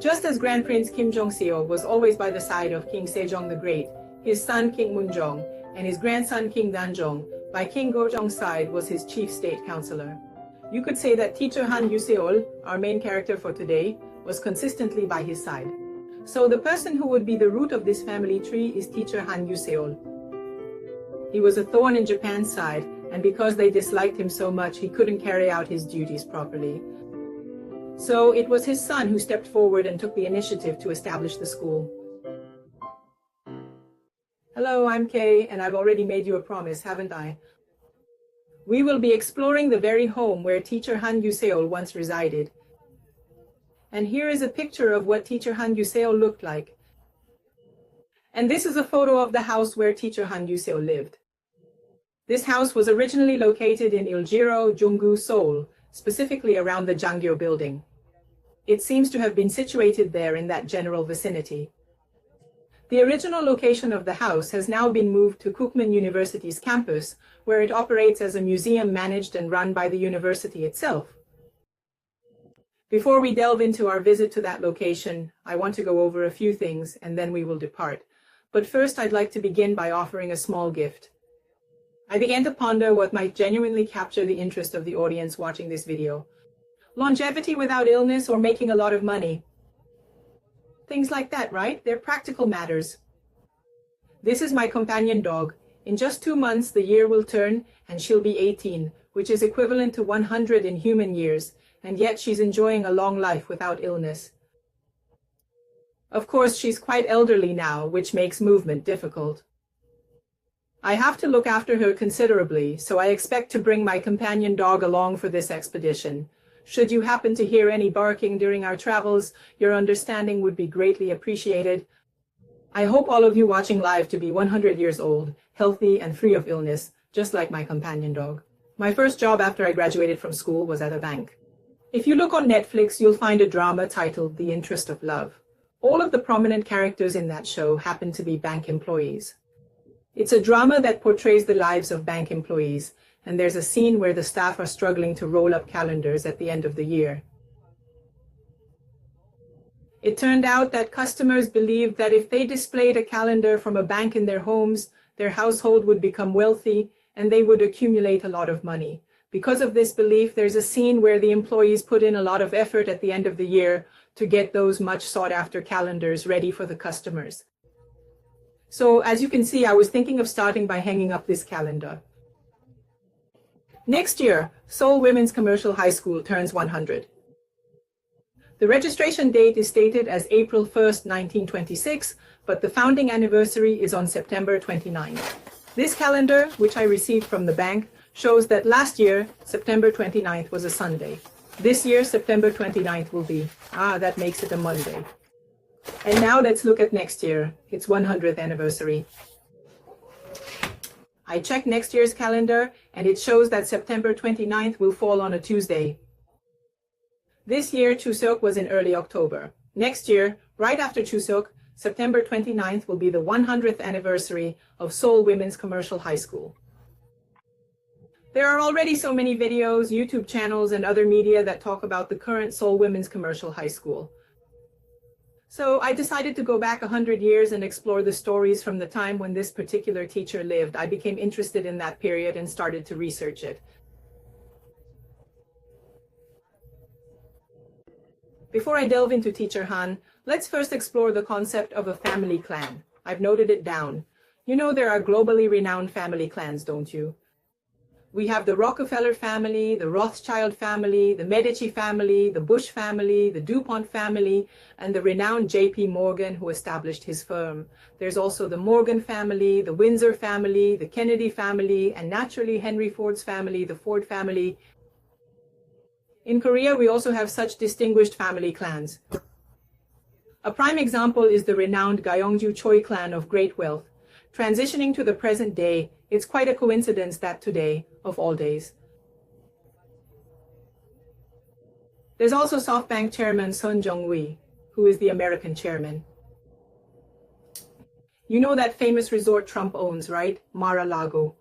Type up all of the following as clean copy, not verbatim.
Just as Grand Prince Kim Jong-seo was always by the side of King Sejong the Great, his son King Moonjong, and his grandson King Danjong, by King Gojong's side was his chief state counselor. You could say that teacher Han Yuseol, our main character for today, was consistently by his side. So the person who would be the root of this family tree is teacher Han Yuseol. He was a thorn in Japan's side, and because they disliked him so much, he couldn't carry out his duties properly. So it was his son who stepped forward and took the initiative to establish the school. Hello, I'm Kay, and I've already made you a promise, haven't I? We will be exploring the very home where teacher Han Yuseol once resided. And here is a picture of what teacher Han Yuseol looked like. And this is a photo of the house where teacher Han Yuseol lived. This house was originally located in Iljiro, Junggu, Seoul, specifically around the Jangyo building. It seems to have been situated there in that general vicinity. The original location of the house has now been moved to Kookmin University's campus, where it operates as a museum managed and run by the university itself. Before we delve into our visit to that location, I want to go over a few things and then we will depart. But first, I'd like to begin by offering a small gift. I began to ponder what might genuinely capture the interest of the audience watching this video. Longevity without illness or making a lot of money. Things like that, right? They're practical matters. This is my companion dog. In just 2 months, the year will turn and she'll be 18, which is equivalent to 100 in human years, and yet she's enjoying a long life without illness. Of course, she's quite elderly now, which makes movement difficult. I have to look after her considerably, so I expect to bring my companion dog along for this expedition. Should you happen to hear any barking during our travels, your understanding would be greatly appreciated. I hope all of you watching live to be 100 years old, healthy and free of illness, just like my companion dog. My first job after I graduated from school was at a bank. If you look on Netflix, you'll find a drama titled The Interest of Love. All of the prominent characters in that show happen to be bank employees. It's a drama that portrays the lives of bank employees, and there's a scene where the staff are struggling to roll up calendars at the end of the year. It turned out that customers believed that if they displayed a calendar from a bank in their homes, their household would become wealthy and they would accumulate a lot of money. Because of this belief, there's a scene where the employees put in a lot of effort at the end of the year to get those much sought-after calendars ready for the customers. So, as you can see, I was thinking of starting by hanging up this calendar. Next year, Seoul Women's Commercial High School turns 100. The registration date is stated as April 1st, 1926, but the founding anniversary is on September 29th. This calendar, which I received from the bank, shows that last year, September 29th was a Sunday. This year, September 29th will be, that makes it a Monday. And now let's look at next year, its 100th anniversary. I checked next year's calendar, and it shows that September 29th will fall on a Tuesday. This year, Chuseok was in early October. Next year, right after Chuseok, September 29th will be the 100th anniversary of Seoul Women's Commercial High School. There are already so many videos, YouTube channels, and other media that talk about the current Seoul Women's Commercial High School. So I decided to go back 100 years and explore the stories from the time when this particular teacher lived. I became interested in that period and started to research it. Before I delve into Teacher Han, let's first explore the concept of a family clan. I've noted it down. You know there are globally renowned family clans, don't you? We have the Rockefeller family, the Rothschild family, the Medici family, the Bush family, the DuPont family, and the renowned J.P. Morgan who established his firm. There's also the Morgan family, the Windsor family, the Kennedy family, and naturally Henry Ford's family, the Ford family. In Korea, we also have such distinguished family clans. A prime example is the renowned Gyeongju Choi clan of great wealth. Transitioning to the present day, it's quite a coincidence that today, of all days. There's also SoftBank chairman Sun Jung-wi, who is the American chairman. You know that famous resort Trump owns, right? Mar-a-Lago.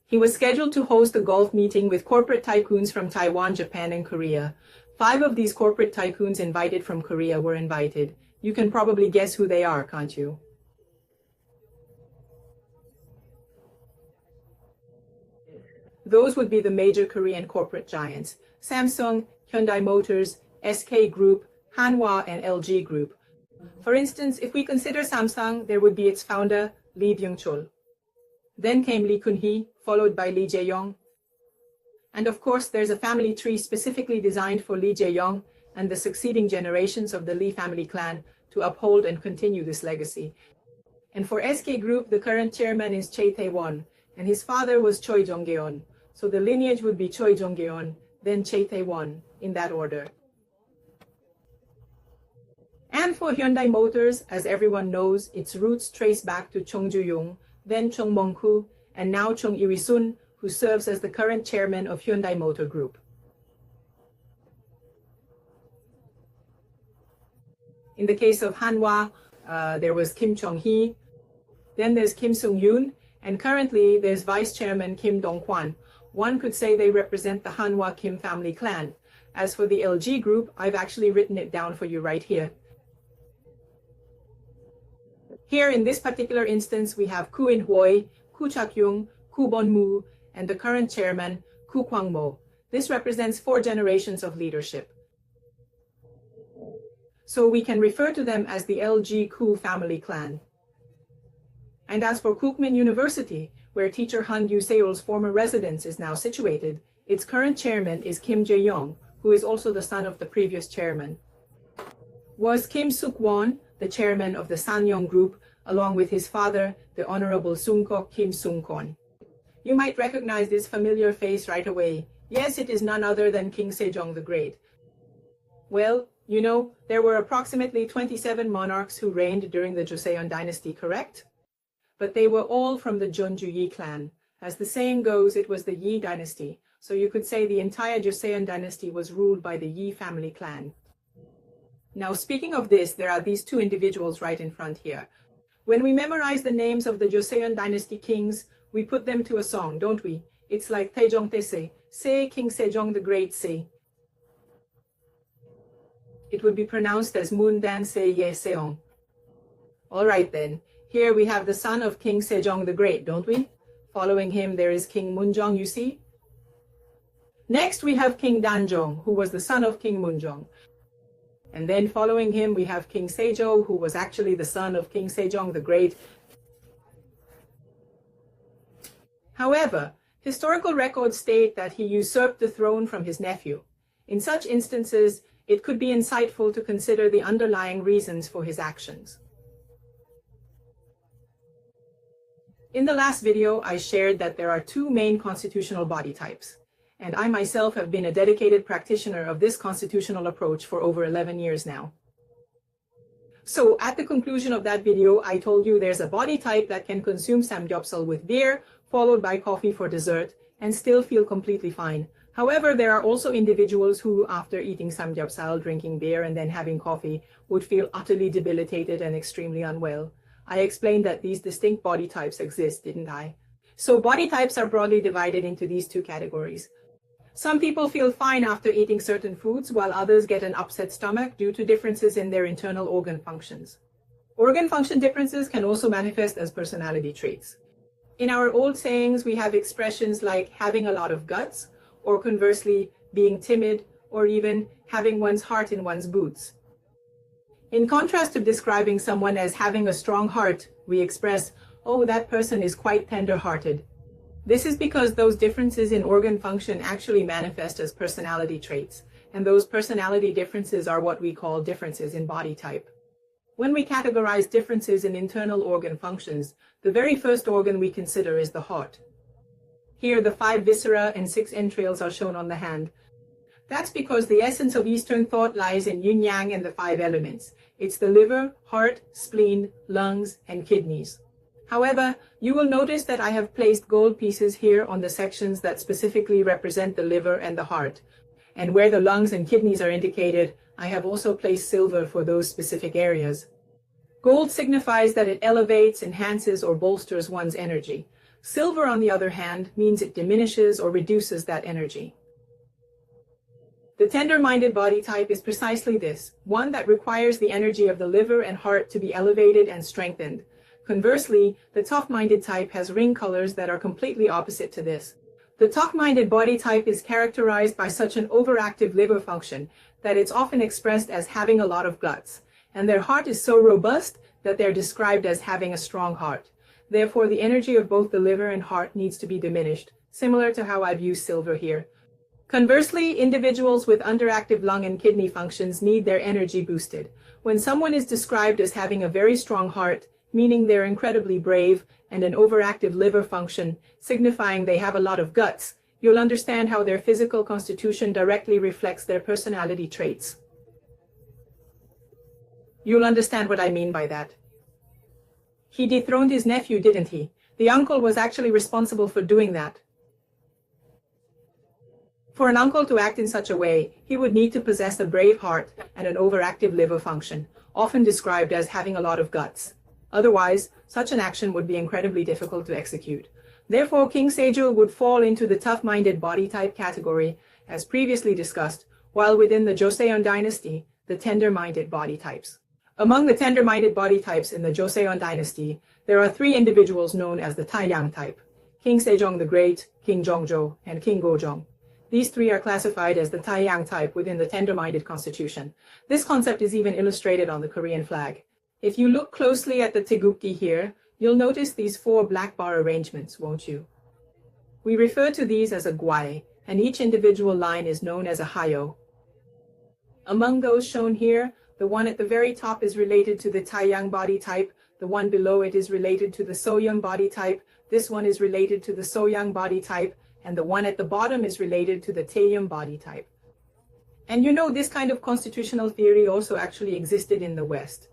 He was scheduled to host a golf meeting with corporate tycoons from Taiwan, Japan, and Korea. 5 of these corporate tycoons invited from Korea were invited. You can probably guess who they are, can't you? Those would be the major Korean corporate giants: Samsung, Hyundai Motors, SK Group, Hanwha, and LG Group. For instance, if we consider Samsung, there would be its founder, Lee Byung-chul. Then came Lee Kun-hee, followed by Lee Jae-yong. And of course, there's a family tree specifically designed for Lee Jae-yong and the succeeding generations of the Lee family clan to uphold and continue this legacy. And for SK Group, the current chairman is Chae Tae-won, and his father was Choi Jong-geon. So the lineage would be Choi Jong-geon, then Chae Tae-won, in that order. And for Hyundai Motors, as everyone knows, its roots trace back to Chung Ju-young, then Chung Mong-koo, and now Chung Iri-sun, who serves as the current chairman of Hyundai Motor Group. In the case of Hanwha, there was Kim Chung-hee, then there's Kim Sung-yoon, and currently there's Vice Chairman Kim Dong-kwan. One could say they represent the Hanwha Kim family clan. As for the LG Group, I've actually written it down for you right here. Here in this particular instance, we have Koo In-hoi, Koo Chak-young, Koo Bon-moo, and the current chairman, Koo Kwang-mo. This represents 4 generations of leadership. So we can refer to them as the LG Koo family clan. And as for Kookmin University, where teacher Han Yu-seol's former residence is now situated, its current chairman is Kim Jae-young, who is also the son of the previous chairman. Was Kim Suk-won, the chairman of the Sanyong Group, along with his father, the Honorable Sung-kok Kim Sung-kwon. You might recognize this familiar face right away. Yes, it is none other than King Sejong the Great. Well, you know, there were approximately 27 monarchs who reigned during the Joseon dynasty, correct? But they were all from the Jeonju Yi clan. As the saying goes, it was the Yi dynasty, so you could say the entire Joseon dynasty was ruled by the Yi family clan. Now, speaking of this, there are these 2 individuals right in front here. When we memorize the names of the Joseon dynasty kings, we put them to a song, don't we? It's like Taejong Tae-se, say King Sejong the Great se. It would be pronounced as Moon Dan se ye seong. All right then. Here we have the son of King Sejong the Great, don't we? Following him, there is King Munjong, you see? Next, we have King Danjong, who was the son of King Munjong. And then following him, we have King Sejo, who was actually the son of King Sejong the Great. However, historical records state that he usurped the throne from his nephew. In such instances, it could be insightful to consider the underlying reasons for his actions. In the last video, I shared that there are 2 main constitutional body types, and I myself have been a dedicated practitioner of this constitutional approach for over 11 years now. So at the conclusion of that video, I told you there's a body type that can consume samgyeopsal with beer, followed by coffee for dessert, and still feel completely fine. However, there are also individuals who, after eating samgyeopsal, drinking beer, and then having coffee, would feel utterly debilitated and extremely unwell. I explained that these distinct body types exist, didn't I? So body types are broadly divided into these 2 categories. Some people feel fine after eating certain foods, while others get an upset stomach due to differences in their internal organ functions. Organ function differences can also manifest as personality traits. In our old sayings, we have expressions like having a lot of guts, or conversely, being timid, or even having one's heart in one's boots. In contrast to describing someone as having a strong heart, we express, oh, that person is quite tender-hearted. This is because those differences in organ function actually manifest as personality traits, and those personality differences are what we call differences in body type. When we categorize differences in internal organ functions, the very first organ we consider is the heart. Here, the 5 viscera and 6 entrails are shown on the hand. That's because the essence of Eastern thought lies in yin-yang and the 5 elements. It's the liver, heart, spleen, lungs, and kidneys. However, you will notice that I have placed gold pieces here on the sections that specifically represent the liver and the heart. And where the lungs and kidneys are indicated, I have also placed silver for those specific areas. Gold signifies that it elevates, enhances, or bolsters one's energy. Silver, on the other hand, means it diminishes or reduces that energy. The tender-minded body type is precisely this, one that requires the energy of the liver and heart to be elevated and strengthened. Conversely, the tough-minded type has ring colors that are completely opposite to this. The tough-minded body type is characterized by such an overactive liver function that it's often expressed as having a lot of guts, and their heart is so robust that they're described as having a strong heart. Therefore, the energy of both the liver and heart needs to be diminished, similar to how I've used silver here. Conversely, individuals with underactive lung and kidney functions need their energy boosted. When someone is described as having a very strong heart, meaning they're incredibly brave, and an overactive liver function, signifying they have a lot of guts, you'll understand how their physical constitution directly reflects their personality traits. You'll understand what I mean by that. He dethroned his nephew, didn't he? The uncle was actually responsible for doing that. For an uncle to act in such a way, he would need to possess a brave heart and an overactive liver function, often described as having a lot of guts. Otherwise, such an action would be incredibly difficult to execute. Therefore, King Sejong would fall into the tough-minded body type category, as previously discussed, while within the Joseon dynasty, the tender-minded body types. Among the tender-minded body types in the Joseon dynasty, there are three individuals known as the Taeyang type: King Sejong the Great, King Jongjo, and King Gojong. These three are classified as the Taeyang type within the tender-minded constitution. This concept is even illustrated on the Korean flag. If you look closely at the Taegukgi here, you'll notice these four black bar arrangements, won't you? We refer to these as a gwai, and each individual line is known as a hayo. Among those shown here, the one at the very top is related to the Taeyang body type, the one below it is related to the Soyoung body type, this one is related to the Soyoung body type, and the one at the bottom is related to the Taeyum body type. And you know, this kind of constitutional theory also actually existed in the West.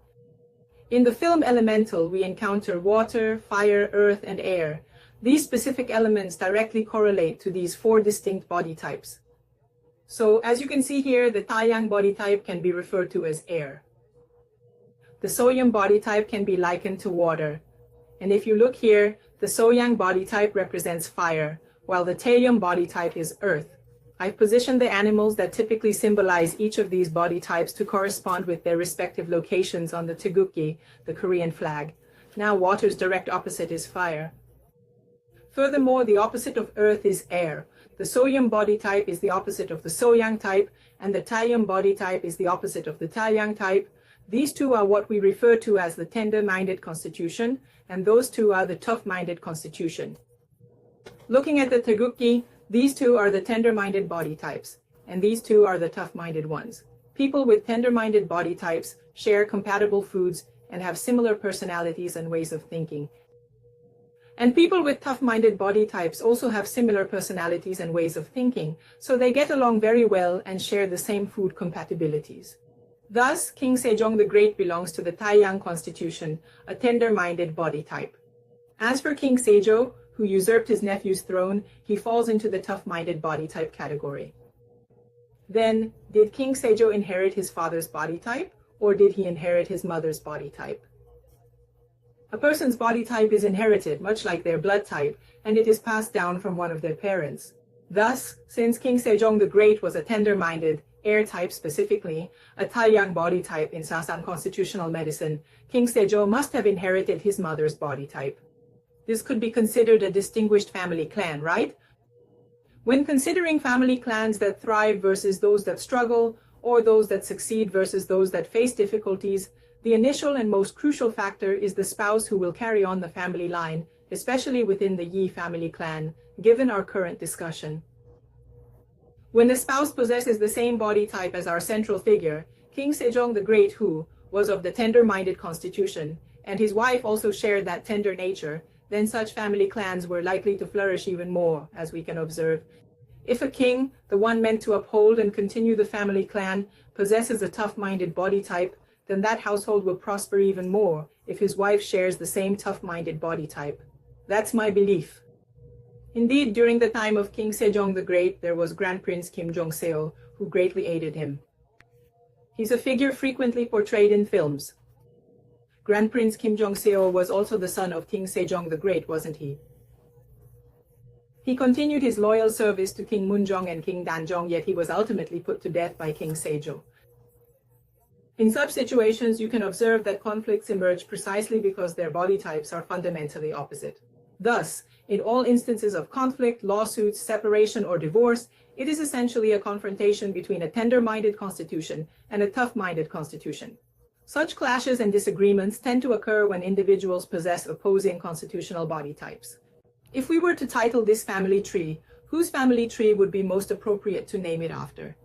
In the film Elemental, we encounter water, fire, earth, and air. These specific elements directly correlate to these four distinct body types. So, as you can see here, the Taeyang body type can be referred to as air. The Soyoung body type can be likened to water. And if you look here, the Soyoung body type represents fire, while the Taeyum body type is earth. I've positioned the animals that typically symbolize each of these body types to correspond with their respective locations on the Taegukgi, the Korean flag. Now water's direct opposite is fire. Furthermore, the opposite of earth is air. The Soyoung body type is the opposite of the Soyoung type, and the Taeyum body type is the opposite of the Taeyang type. These two are what we refer to as the tender-minded constitution, and those two are the tough-minded constitution. Looking at the Taegukgi, these two are the tender-minded body types, and these two are the tough-minded ones. People with tender-minded body types share compatible foods and have similar personalities and ways of thinking. And people with tough-minded body types also have similar personalities and ways of thinking, so they get along very well and share the same food compatibilities. Thus, King Sejong the Great belongs to the Taeyang constitution, a tender-minded body type. As for King Sejong, who usurped his nephew's throne, he falls into the tough-minded body type category. Then, did King Sejong inherit his father's body type, or did he inherit his mother's body type? A person's body type is inherited, much like their blood type, and it is passed down from one of their parents. Thus, since King Sejong the Great was a tender-minded, air type specifically, a Taeyang body type in Sasan constitutional medicine, King Sejong must have inherited his mother's body type. This could be considered a distinguished family clan, right? When considering family clans that thrive versus those that struggle, or those that succeed versus those that face difficulties, the initial and most crucial factor is the spouse who will carry on the family line, especially within the Yi family clan, given our current discussion. When the spouse possesses the same body type as our central figure, King Sejong the Great, who was of the tender-minded constitution, and his wife also shared that tender nature, then such family clans were likely to flourish even more, as we can observe. If a king, the one meant to uphold and continue the family clan, possesses a tough-minded body type, then that household will prosper even more if his wife shares the same tough-minded body type. That's my belief. Indeed, during the time of King Sejong the Great, there was Grand Prince Kim Jong-seo, who greatly aided him. He's a figure frequently portrayed in films. Grand Prince Kim Jong-seo was also the son of King Sejong the Great, wasn't he? He continued his loyal service to King Munjong and King Danjong, yet he was ultimately put to death by King Sejong. In such situations, you can observe that conflicts emerge precisely because their body types are fundamentally opposite. Thus, in all instances of conflict, lawsuits, separation, or divorce, it is essentially a confrontation between a tender-minded constitution and a tough-minded constitution. Such clashes and disagreements tend to occur when individuals possess opposing constitutional body types. If we were to title this family tree, whose family tree would be most appropriate to name it after?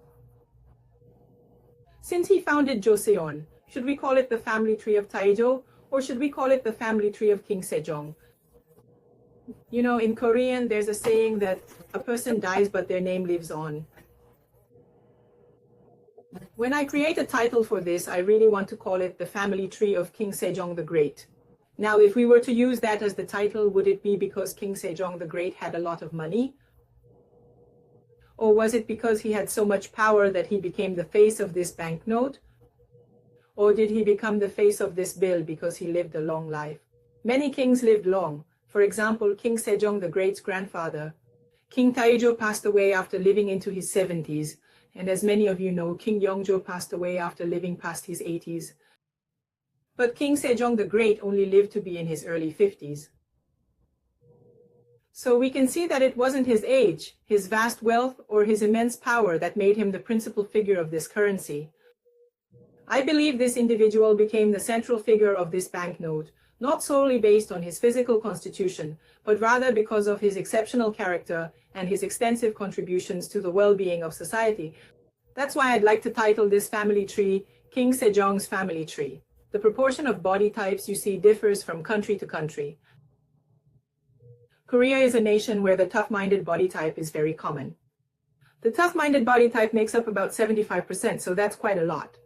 Since he founded Joseon, should we call it the family tree of Taejo, or should we call it the family tree of King Sejong? You know, in Korean, there's a saying that a person dies but their name lives on. When I create a title for this, I really want to call it the family tree of King Sejong the Great. Now, if we were to use that as the title, would it be because King Sejong the Great had a lot of money? Or was it because he had so much power that he became the face of this banknote? Or did he become the face of this bill because he lived a long life? Many kings lived long. For example, King Sejong the Great's grandfather. King Taejo passed away after living into his 70s. And as many of you know, King Yeongjo passed away after living past his 80s. But King Sejong the Great only lived to be in his early 50s. So we can see that it wasn't his age, his vast wealth, or his immense power that made him the principal figure of this currency. I believe this individual became the central figure of this banknote, not solely based on his physical constitution, but rather because of his exceptional character and his extensive contributions to the well-being of society. That's why I'd like to title this family tree King Sejong's Family Tree. The proportion of body types you see differs from country to country. Korea is a nation where the tough-minded body type is very common. The tough-minded body type makes up about 75%, so that's quite a lot.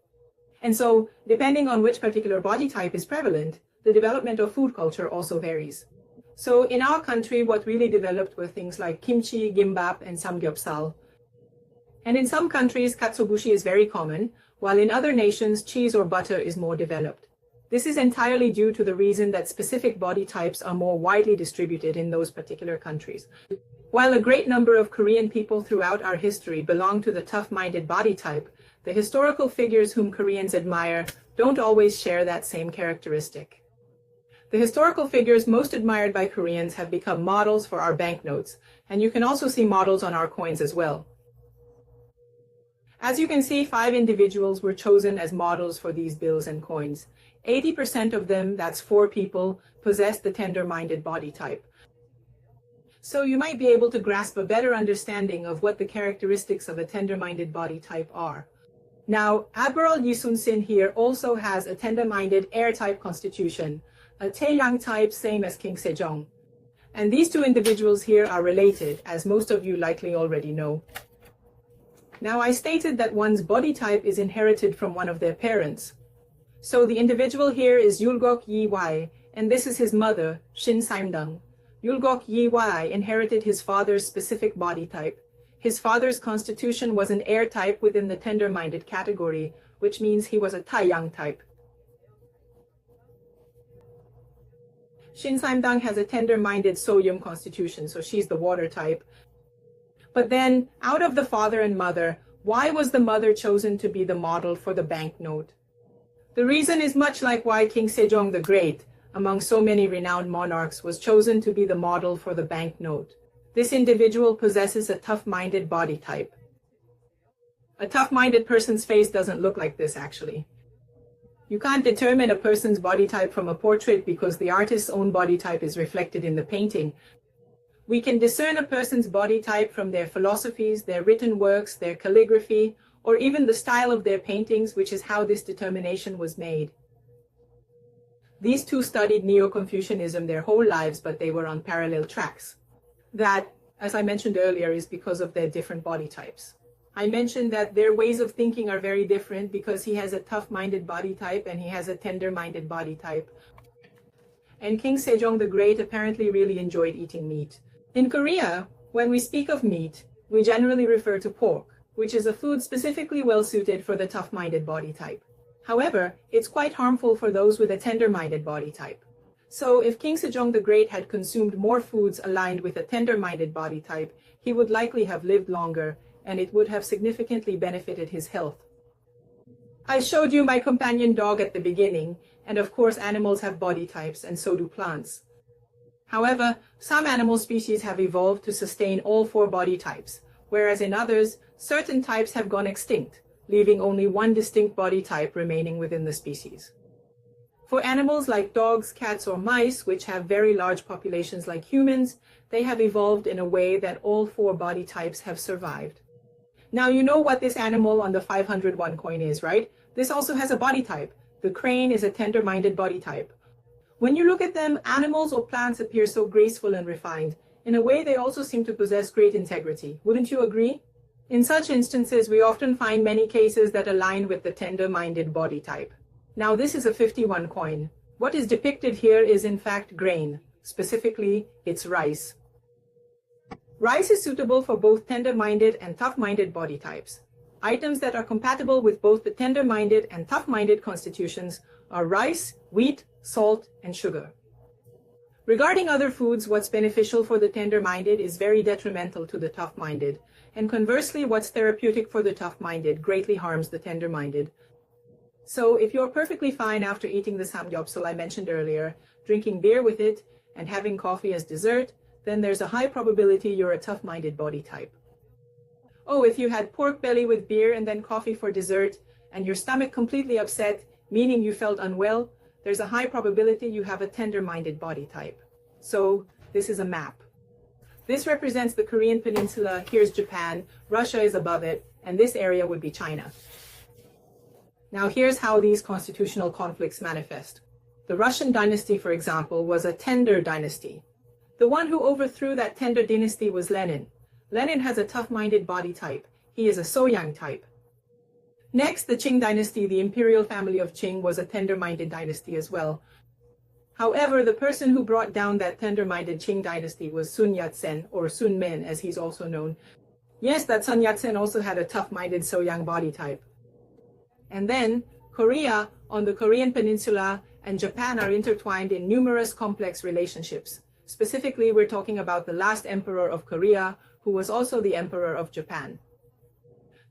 And so, depending on which particular body type is prevalent, the development of food culture also varies. So in our country, what really developed were things like kimchi, gimbap, and samgyeopsal. And in some countries, katsuobushi is very common, while in other nations, cheese or butter is more developed. This is entirely due to the reason that specific body types are more widely distributed in those particular countries. While a great number of Korean people throughout our history belong to the tough-minded body type, the historical figures whom Koreans admire don't always share that same characteristic. The historical figures most admired by Koreans have become models for our banknotes, and you can also see models on our coins as well. As you can see, 5 individuals were chosen as models for these bills and coins. 80% of them, that's 4 people, possess the tender-minded body type. So you might be able to grasp a better understanding of what the characteristics of a tender-minded body type are. Now, Admiral Yi Sun-sin here also has a tender-minded air-type constitution, a Taeyang type, same as King Sejong. And these 2 individuals here are related, as most of you likely already know. Now, I stated that one's body type is inherited from one of their parents. So the individual here is Yulgok Yi-wai, and this is his mother, Shin Saimdang. Yulgok Yi-wai inherited his father's specific body type. His father's constitution was an air type within the tender-minded category, which means he was a Taeyang type. Shin Saimdang has a tender-minded Soyum constitution, so she's the water type. But then, out of the father and mother, why was the mother chosen to be the model for the banknote? The reason is much like why King Sejong the Great, among so many renowned monarchs, was chosen to be the model for the banknote. This individual possesses a tough-minded body type. A tough-minded person's face doesn't look like this, actually. You can't determine a person's body type from a portrait because the artist's own body type is reflected in the painting. We can discern a person's body type from their philosophies, their written works, their calligraphy, or even the style of their paintings, which is how this determination was made. These 2 studied Neo-Confucianism their whole lives, but they were on parallel tracks. That, as I mentioned earlier, is because of their different body types. I mentioned that their ways of thinking are very different because he has a tough-minded body type and he has a tender-minded body type. And King Sejong the Great apparently really enjoyed eating meat. In Korea, when we speak of meat, we generally refer to pork, which is a food specifically well-suited for the tough-minded body type. However, it's quite harmful for those with a tender-minded body type. So if King Sejong the Great had consumed more foods aligned with a tender-minded body type, he would likely have lived longer, and it would have significantly benefited his health. I showed you my companion dog at the beginning, and of course animals have body types, and so do plants. However, some animal species have evolved to sustain all four body types, whereas in others, certain types have gone extinct, leaving only one distinct body type remaining within the species. For animals like dogs, cats, or mice, which have very large populations like humans, they have evolved in a way that all four body types have survived. Now you know what this animal on the 501 coin is, right? This also has a body type. The crane is a tender-minded body type. When you look at them, animals or plants appear so graceful and refined. In a way, they also seem to possess great integrity. Wouldn't you agree? In such instances, we often find many cases that align with the tender-minded body type. Now this is a 51 coin. What is depicted here is in fact grain. Specifically, it's rice. Rice is suitable for both tender-minded and tough-minded body types. Items that are compatible with both the tender-minded and tough-minded constitutions are rice, wheat, salt, and sugar. Regarding other foods, what's beneficial for the tender-minded is very detrimental to the tough-minded, and conversely, what's therapeutic for the tough-minded greatly harms the tender-minded. So if you're perfectly fine after eating the samgyeopsal I mentioned earlier, drinking beer with it, and having coffee as dessert, then there's a high probability you're a tough-minded body type. Oh, if you had pork belly with beer and then coffee for dessert, and your stomach completely upset, meaning you felt unwell, there's a high probability you have a tender-minded body type. So this is a map. This represents the Korean peninsula, here's Japan, Russia is above it, and this area would be China. Now here's how these constitutional conflicts manifest. The Russian dynasty, for example, was a tender dynasty. The one who overthrew that tender dynasty was Lenin. Lenin has a tough-minded body type. He is a So-Yang type. Next, the Qing dynasty, the imperial family of Qing, was a tender-minded dynasty as well. However, the person who brought down that tender-minded Qing dynasty was Sun Yat-sen, or Sun Min as he's also known. Yes, that Sun Yat-sen also had a tough-minded So-Yang body type. And then, Korea, on the Korean peninsula, and Japan are intertwined in numerous complex relationships. Specifically, we're talking about the last emperor of Korea, who was also the emperor of Japan.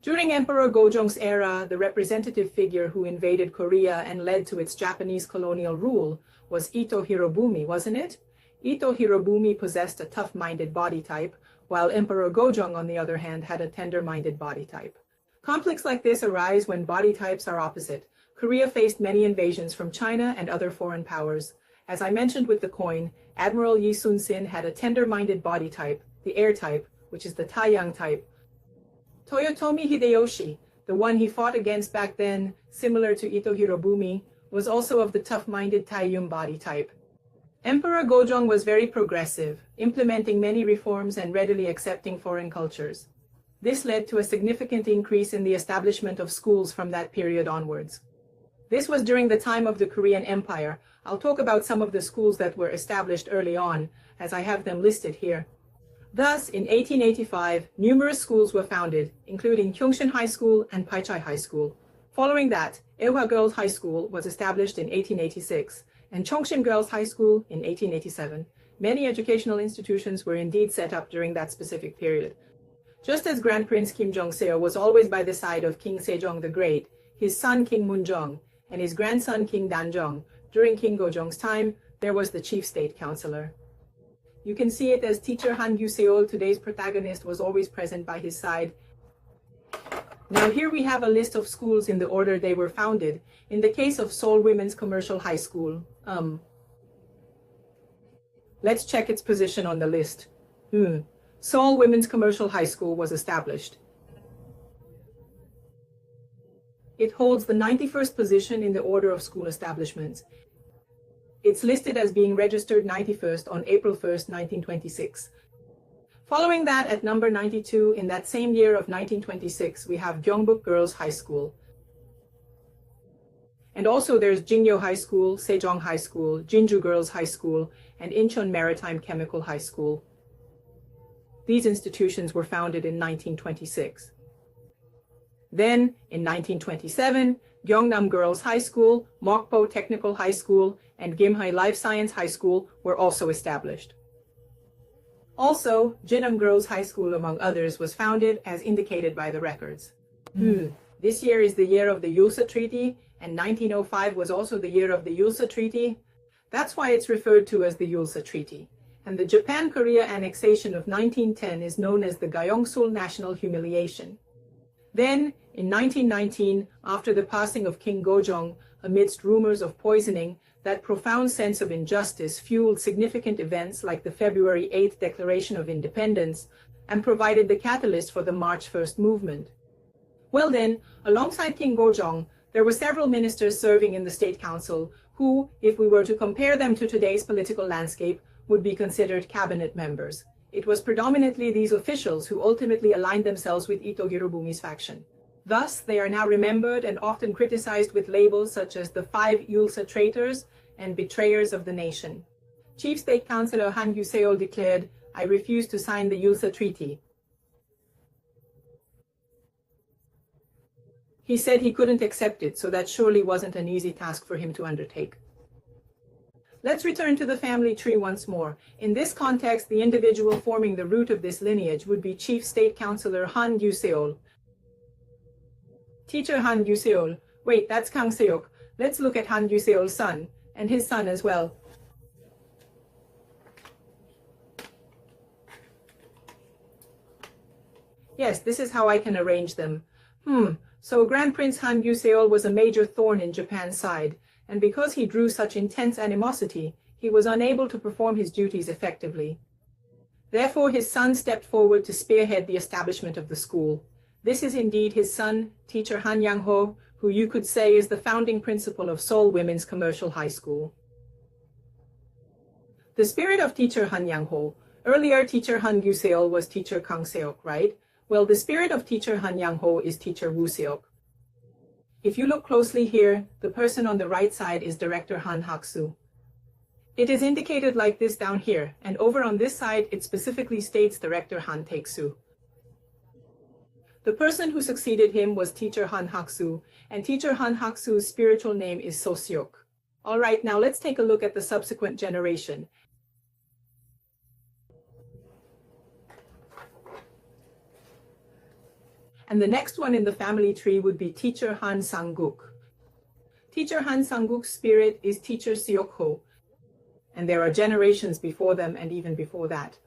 During Emperor Gojong's era, the representative figure who invaded Korea and led to its Japanese colonial rule was Ito Hirobumi, wasn't it? Ito Hirobumi possessed a tough-minded body type, while Emperor Gojong, on the other hand, had a tender-minded body type. Conflicts like this arise when body types are opposite. Korea faced many invasions from China and other foreign powers. As I mentioned with the coin, Admiral Yi Sun-sin had a tender-minded body type, the air type, which is the Taiyang type. Toyotomi Hideyoshi, the one he fought against back then, similar to Ito Hirobumi, was also of the tough-minded Taiyum body type. Emperor Gojong was very progressive, implementing many reforms and readily accepting foreign cultures. This led to a significant increase in the establishment of schools from that period onwards. This was during the time of the Korean Empire. I'll talk about some of the schools that were established early on, as I have them listed here. Thus, in 1885, numerous schools were founded, including Kyongshin High School and Paichai High School. Following that, Ehwa Girls High School was established in 1886, and Chongshin Girls High School in 1887. Many educational institutions were indeed set up during that specific period. Just as Grand Prince Kim Jong-seo was always by the side of King Sejong the Great, his son King Munjong, and his grandson King Danjong, during King Gojong's time, there was the chief state counselor. You can see it as teacher Han Gyu-seol, today's protagonist, was always present by his side. Now here we have a list of schools in the order they were founded. In the case of Seoul Women's Commercial High School, let's check its position on the list. Seoul Women's Commercial High School was established. It holds the 91st position in the order of school establishments. It's listed as being registered 91st on April 1st, 1926. Following that, at number 92, in that same year of 1926, we have Gyeongbuk Girls High School. And also there's Jingyo High School, Sejong High School, Jinju Girls High School, and Incheon Maritime Chemical High School. These institutions were founded in 1926. Then, in 1927, Gyeongnam Girls High School, Mokpo Technical High School, and Gimhae Life Science High School were also established. Also, Jinnam Girls High School, among others, was founded as indicated by the records. This year is the year of the Yulsa Treaty, and 1905 was also the year of the Yulsa Treaty. That's why it's referred to as the Yulsa Treaty. And the Japan-Korea annexation of 1910 is known as the Gyeongsul National Humiliation. Then, in 1919, after the passing of King Gojong, amidst rumors of poisoning, that profound sense of injustice fueled significant events like the February 8th Declaration of Independence and provided the catalyst for the March 1st movement. Well then, alongside King Gojong, there were several ministers serving in the State Council who, if we were to compare them to today's political landscape, would be considered cabinet members. It was predominantly these officials who ultimately aligned themselves with Ito Hirobumi's faction. Thus, they are now remembered and often criticized with labels such as the 5 Yulsa traitors and betrayers of the nation. Chief State Councilor Han Gyu-seol declared, "I refuse to sign the Yulsa Treaty." He said he couldn't accept it, so that surely wasn't an easy task for him to undertake. Let's return to the family tree once more. In this context, the individual forming the root of this lineage would be Chief State Councilor Han Gyu-seol. Teacher Han Gyu-seol. Wait, that's Gangseok. Let's look at Han Gyu-seol's son, and his son as well. Yes, this is how I can arrange them. So Grand Prince Han Gyu-seol was a major thorn in Japan's side, and because he drew such intense animosity, he was unable to perform his duties effectively. Therefore, his son stepped forward to spearhead the establishment of the school. This is indeed his son, teacher Han Yang-ho, who you could say is the founding principal of Seoul Women's Commercial High School. The spirit of teacher Han Yang-ho. Earlier, teacher Han Gyu-seol was teacher Gangseok, right? Well, the spirit of teacher Han Yang-ho is teacher Woo-seok. If you look closely here, the person on the right side is Director Han Hak-soo. It is indicated like this down here, and over on this side, it specifically states Director Han Taek-soo. The person who succeeded him was teacher Han Hak-soo, and teacher Han Hak-soo's spiritual name is So-seok. All right, now let's take a look at the subsequent generation. And the next one in the family tree would be teacher Han Sang-guk. Teacher Han Sang-guk's spirit is teacher Seok-ho, and there are generations before them and even before that.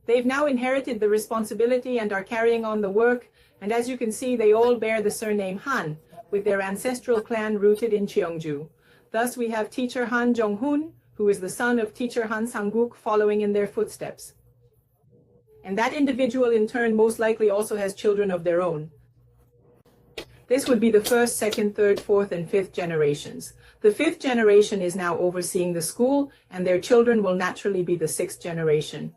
They've now inherited the responsibility and are carrying on the work, and as you can see, they all bear the surname Han, with their ancestral clan rooted in Cheongju. Thus, we have teacher Han Jong-hoon, who is the son of teacher Han Sang-guk, following in their footsteps. And that individual in turn most likely also has children of their own. This would be the first, second, third, fourth, and fifth generations. The fifth generation is now overseeing the school, and their children will naturally be the sixth generation.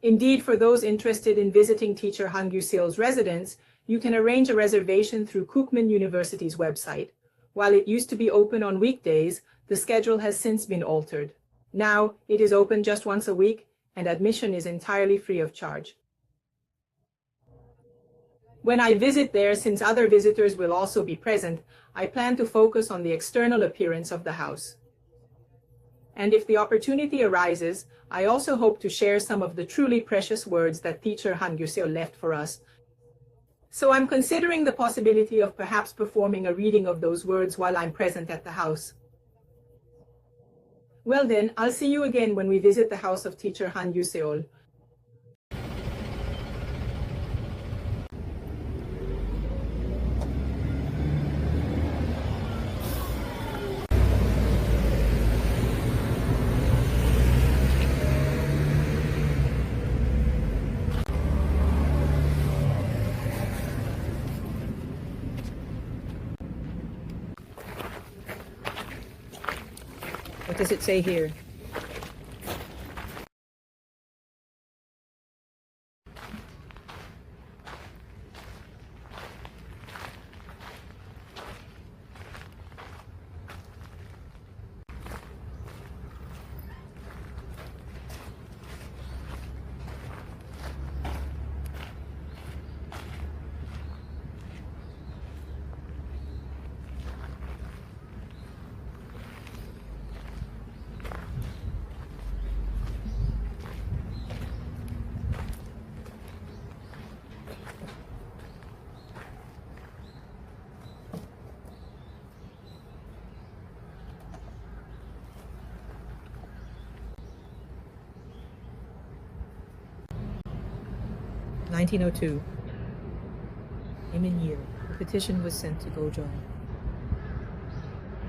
Indeed, for those interested in visiting teacher Han Gyu-seol's residence, you can arrange a reservation through Kookmin University's website. While it used to be open on weekdays, the schedule has since been altered. Now, it is open just once a week, and admission is entirely free of charge. When I visit there, since other visitors will also be present, I plan to focus on the external appearance of the house. And if the opportunity arises, I also hope to share some of the truly precious words that teacher Han Gyu-seol left for us. So I'm considering the possibility of perhaps performing a reading of those words while I'm present at the house. Well then, I'll see you again when we visit the house of teacher Han Gyu-seol. What does it say here? 1902. Year, a petition was sent to Gojong.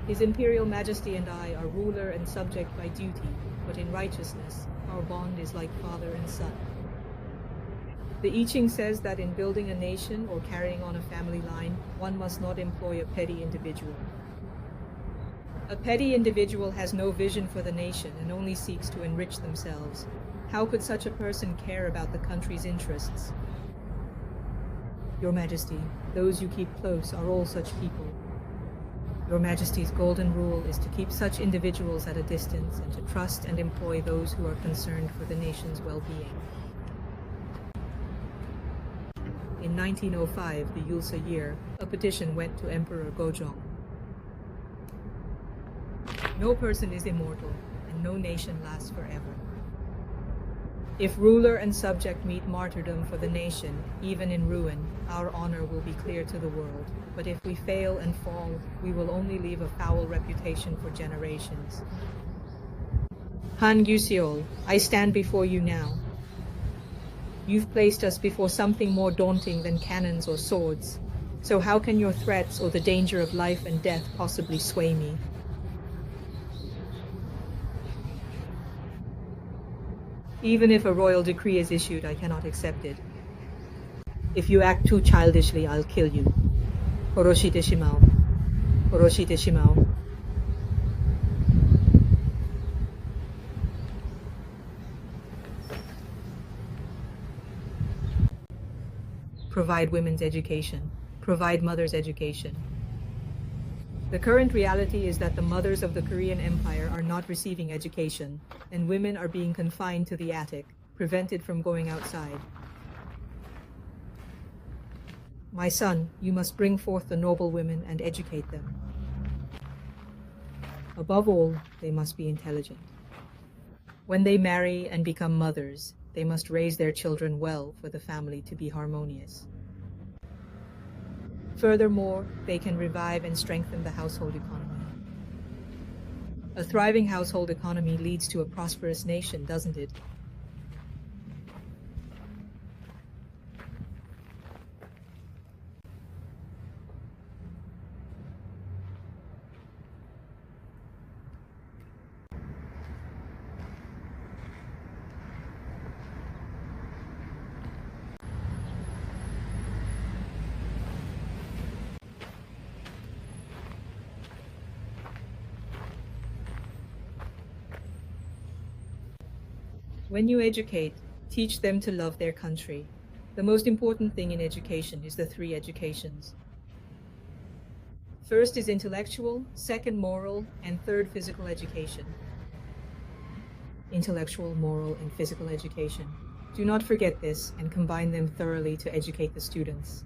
His Imperial Majesty and I are ruler and subject by duty, but in righteousness, our bond is like father and son. The I Ching says that in building a nation or carrying on a family line, one must not employ a petty individual. A petty individual has no vision for the nation and only seeks to enrich themselves. How could such a person care about the country's interests? Your Majesty, those you keep close are all such people. Your Majesty's golden rule is to keep such individuals at a distance and to trust and employ those who are concerned for the nation's well-being. In 1905, the Yulsa year, a petition went to Emperor Gojong. No person is immortal, and no nation lasts forever. If ruler and subject meet martyrdom for the nation, even in ruin, our honor will be clear to the world. But if we fail and fall, we will only leave a foul reputation for generations. Han Guseol, I stand before you now. You've placed us before something more daunting than cannons or swords. So how can your threats or the danger of life and death possibly sway me? Even if a royal decree is issued, I cannot accept it. If you act too childishly, I'll kill you. Horoshi Deshimao. Horoshi Deshimao. Provide women's education. Provide mothers' education. The current reality is that the mothers of the Korean Empire are not receiving education, and women are being confined to the attic, prevented from going outside. My son, you must bring forth the noble women and educate them. Above all, they must be intelligent. When they marry and become mothers, they must raise their children well for the family to be harmonious. Furthermore, they can revive and strengthen the household economy. A thriving household economy leads to a prosperous nation, doesn't it? When you educate, teach them to love their country. The most important thing in education is the 3 educations. First is intellectual, second moral, and third physical education. Intellectual, moral, and physical education. Do not forget this and combine them thoroughly to educate the students.